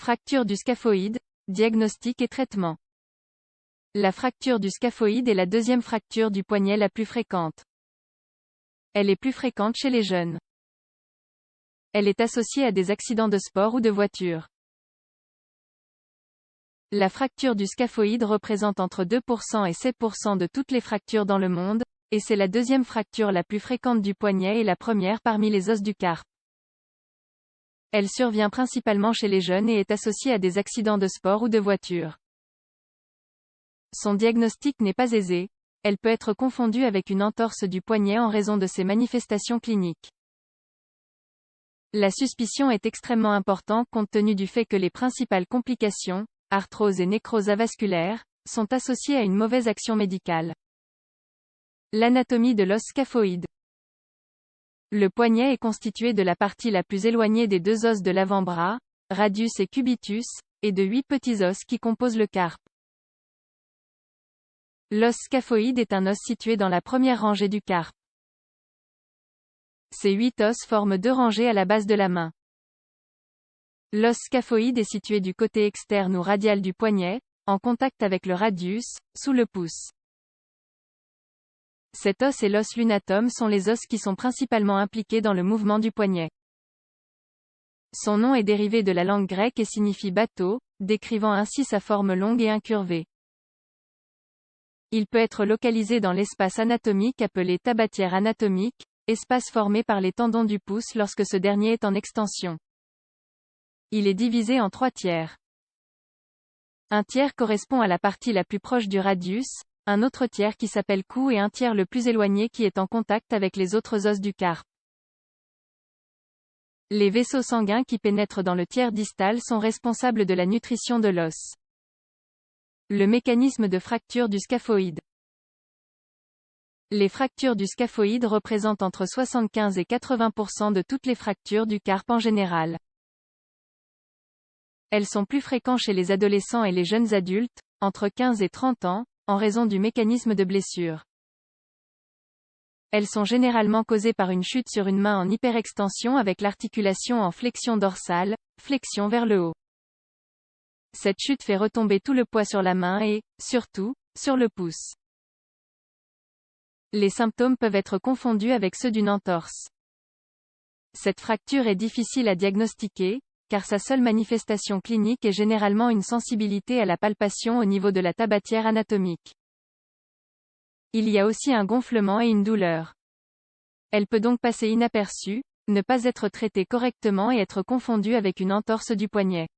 Fracture du scaphoïde, diagnostic et traitement. La fracture du scaphoïde est la deuxième fracture du poignet la plus fréquente. Elle est plus fréquente chez les jeunes. Elle est associée à des accidents de sport ou de voiture. La fracture du scaphoïde représente entre 2% et 7% de toutes les fractures dans le monde, et c'est la deuxième fracture la plus fréquente du poignet et la première parmi les os du carpe. Elle survient principalement chez les jeunes et est associée à des accidents de sport ou de voiture. Son diagnostic n'est pas aisé, elle peut être confondue avec une entorse du poignet en raison de ses manifestations cliniques. La suspicion est extrêmement importante compte tenu du fait que les principales complications, arthrose et nécrose avasculaire, sont associées à une mauvaise action médicale. L'anatomie de l'os scaphoïde. Le poignet est constitué de la partie la plus éloignée des deux os de l'avant-bras, radius et cubitus, et de 8 petits os qui composent le carpe. L'os scaphoïde est un os situé dans la première rangée du carpe. Ces 8 os forment 2 rangées à la base de la main. L'os scaphoïde est situé du côté externe ou radial du poignet, en contact avec le radius, sous le pouce. Cet os et l'os lunatum sont les os qui sont principalement impliqués dans le mouvement du poignet. Son nom est dérivé de la langue grecque et signifie bateau, décrivant ainsi sa forme longue et incurvée. Il peut être localisé dans l'espace anatomique appelé tabatière anatomique, espace formé par les tendons du pouce lorsque ce dernier est en extension. Il est divisé en 3 tiers. Un tiers correspond à la partie la plus proche du radius, un autre tiers qui s'appelle cou et un tiers le plus éloigné qui est en contact avec les autres os du carpe. Les vaisseaux sanguins qui pénètrent dans le tiers distal sont responsables de la nutrition de l'os. Le mécanisme de fracture du scaphoïde. Les fractures du scaphoïde représentent entre 75 et 80% de toutes les fractures du carpe en général. Elles sont plus fréquentes chez les adolescents et les jeunes adultes, entre 15 et 30 ans, en raison du mécanisme de blessure. Elles sont généralement causées par une chute sur une main en hyperextension avec l'articulation en flexion dorsale, flexion vers le haut. Cette chute fait retomber tout le poids sur la main et, surtout, sur le pouce. Les symptômes peuvent être confondus avec ceux d'une entorse. Cette fracture est difficile à diagnostiquer, car sa seule manifestation clinique est généralement une sensibilité à la palpation au niveau de la tabatière anatomique. Il y a aussi un gonflement et une douleur. Elle peut donc passer inaperçue, ne pas être traitée correctement et être confondue avec une entorse du poignet.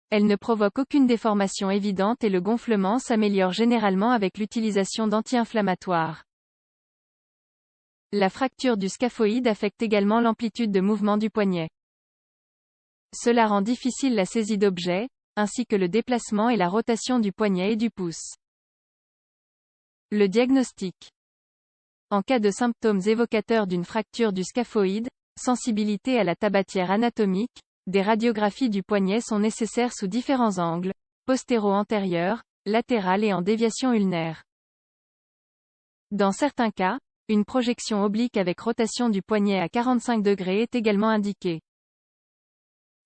Elle ne provoque aucune déformation évidente et le gonflement s'améliore généralement avec l'utilisation d'anti-inflammatoires. La fracture du scaphoïde affecte également l'amplitude de mouvement du poignet. Cela rend difficile la saisie d'objets, ainsi que le déplacement et la rotation du poignet et du pouce. Le diagnostic. En cas de symptômes évocateurs d'une fracture du scaphoïde, sensibilité à la tabatière anatomique, des radiographies du poignet sont nécessaires sous différents angles, postéro-antérieur, latéral et en déviation ulnaire. Dans certains cas, une projection oblique avec rotation du poignet à 45 degrés est également indiquée.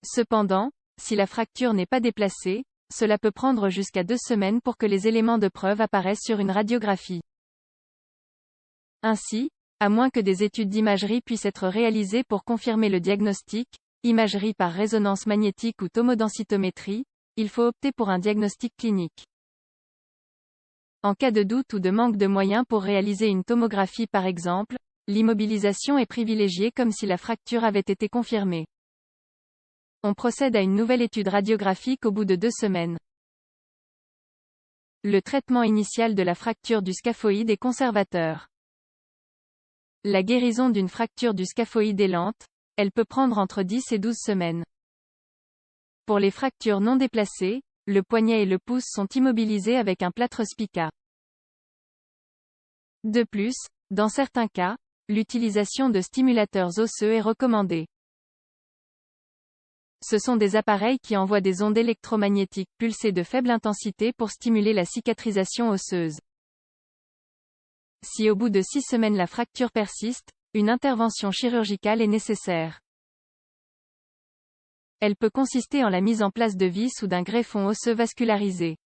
Cependant, si la fracture n'est pas déplacée, cela peut prendre jusqu'à 2 semaines pour que les éléments de preuve apparaissent sur une radiographie. Ainsi, à moins que des études d'imagerie puissent être réalisées pour confirmer le diagnostic, imagerie par résonance magnétique ou tomodensitométrie, il faut opter pour un diagnostic clinique. En cas de doute ou de manque de moyens pour réaliser une tomographie par exemple, l'immobilisation est privilégiée comme si la fracture avait été confirmée. On procède à une nouvelle étude radiographique au bout de 2 semaines. Le traitement initial de la fracture du scaphoïde est conservateur. La guérison d'une fracture du scaphoïde est lente, elle peut prendre entre 10 et 12 semaines. Pour les fractures non déplacées, le poignet et le pouce sont immobilisés avec un plâtre spica. De plus, dans certains cas, l'utilisation de stimulateurs osseux est recommandée. Ce sont des appareils qui envoient des ondes électromagnétiques pulsées de faible intensité pour stimuler la cicatrisation osseuse. Si au bout de 6 semaines la fracture persiste, une intervention chirurgicale est nécessaire. Elle peut consister en la mise en place de vis ou d'un greffon osseux vascularisé.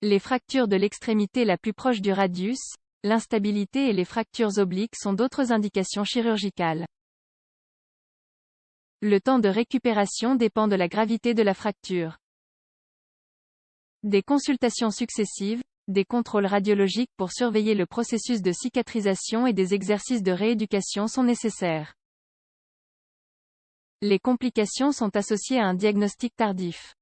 Les fractures de l'extrémité la plus proche du radius, l'instabilité et les fractures obliques sont d'autres indications chirurgicales. Le temps de récupération dépend de la gravité de la fracture. Des consultations successives, des contrôles radiologiques pour surveiller le processus de cicatrisation et des exercices de rééducation sont nécessaires. Les complications sont associées à un diagnostic tardif.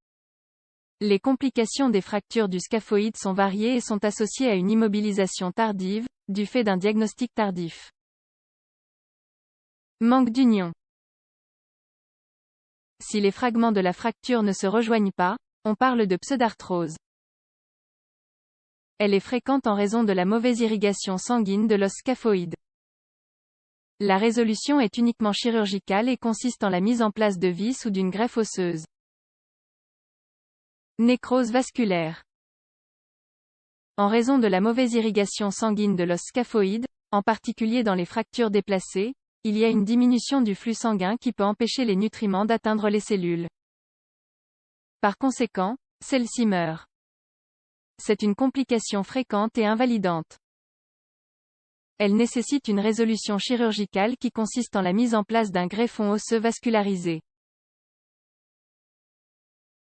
Les complications des fractures du scaphoïde sont variées et sont associées à une immobilisation tardive, du fait d'un diagnostic tardif. Manque d'union. Si les fragments de la fracture ne se rejoignent pas, on parle de pseudarthrose. Elle est fréquente en raison de la mauvaise irrigation sanguine de l'os scaphoïde. La résolution est uniquement chirurgicale et consiste en la mise en place de vis ou d'une greffe osseuse. Nécrose vasculaire. En raison de la mauvaise irrigation sanguine de l'os scaphoïde, en particulier dans les fractures déplacées, il y a une diminution du flux sanguin qui peut empêcher les nutriments d'atteindre les cellules. Par conséquent, celle-ci meurt. C'est une complication fréquente et invalidante. Elle nécessite une résolution chirurgicale qui consiste en la mise en place d'un greffon osseux vascularisé.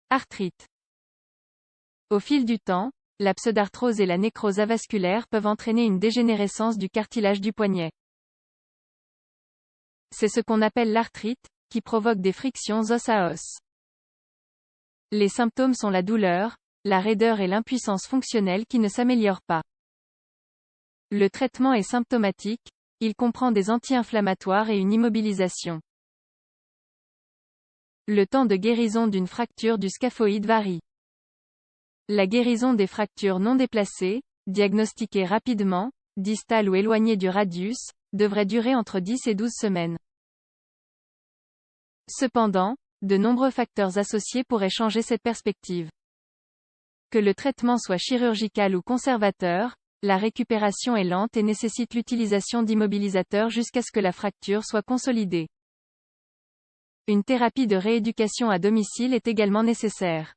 Arthrite. Au fil du temps, la pseudarthrose et la nécrose avasculaire peuvent entraîner une dégénérescence du cartilage du poignet. C'est ce qu'on appelle l'arthrite, qui provoque des frictions os à os. Les symptômes sont la douleur, la raideur et l'impuissance fonctionnelle qui ne s'améliorent pas. Le traitement est symptomatique, il comprend des anti-inflammatoires et une immobilisation. Le temps de guérison d'une fracture du scaphoïde varie. La guérison des fractures non déplacées, diagnostiquées rapidement, distales ou éloignées du radius, devrait durer entre 10 et 12 semaines. Cependant, de nombreux facteurs associés pourraient changer cette perspective. Que le traitement soit chirurgical ou conservateur, la récupération est lente et nécessite l'utilisation d'immobilisateurs jusqu'à ce que la fracture soit consolidée. Une thérapie de rééducation à domicile est également nécessaire.